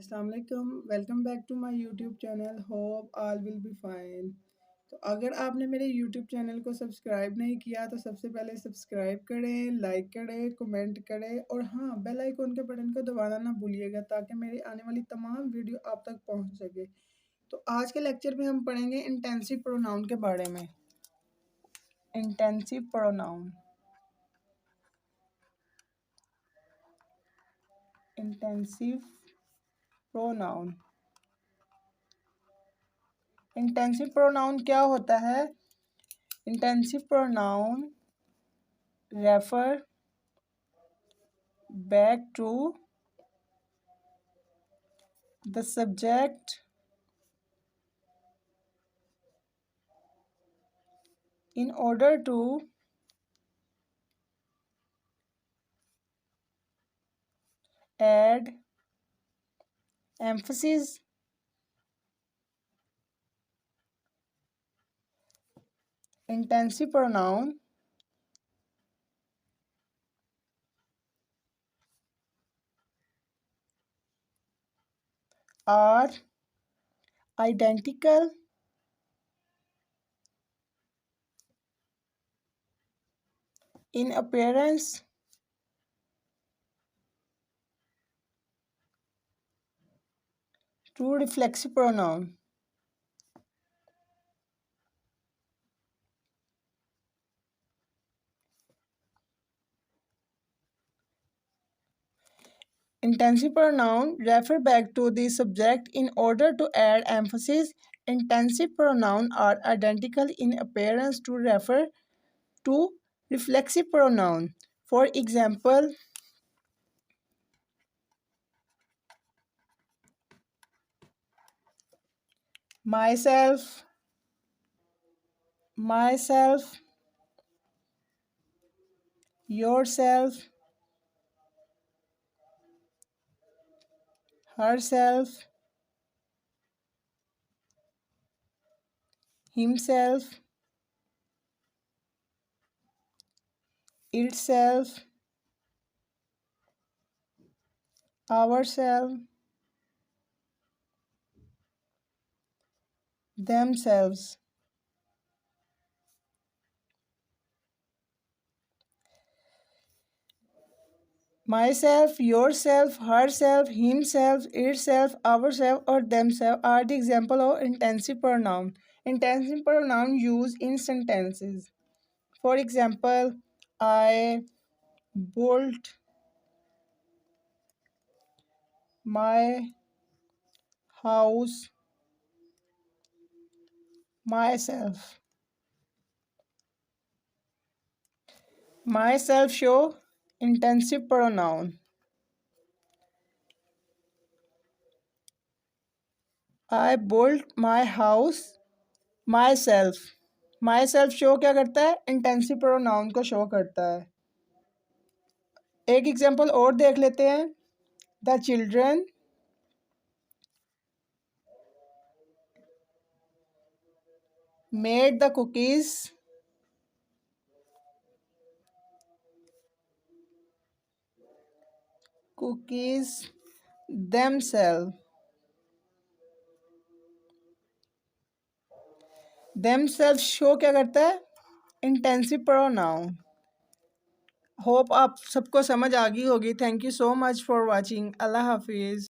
अस्सलाम वालेकुम, welcome back to my YouTube channel. Hope all will be fine. तो अगर आपने मेरे यूट्यूब चैनल को सब्सक्राइब नहीं किया तो सबसे पहले सब्सक्राइब करें, लाइक करें, कमेंट करें और हाँ, बेल आइकन के बटन को दबाना ना भूलिएगा ताकि मेरी आने वाली तमाम वीडियो आप तक पहुंच सके। तो आज के लेक्चर में हम पढ़ेंगे इंटेंसिव प्रोनाउन के बारे में। Intensive pronoun, intensive pronoun. Intensive pronoun क्या होता है? Intensive pronoun refer back to the subject in order to add emphasis intensive pronoun are identical in appearance to reflexive pronoun. Intensive pronoun refer back to the subject in order to add emphasis. Intensive pronoun are identical in appearance to refer to reflexive pronoun. For example, myself, myself, yourself, herself, himself, itself, ourselves, themselves. Myself, yourself, herself, himself, itself, ourselves or themselves are the example of intensive pronoun. Intensive pronoun used in sentences. For example, I built my house myself. Myself show intensive pronoun. I built my house myself. myself show क्या करता है? Intensive pronoun को show करता है। एक example और देख लेते हैं। The children made the cookies themselves. themselves show क्या करता है? Intensive pronoun. होप आप सबको समझ आ गई होगी। Thank you so much for watching. अल्लाह हाफिज़।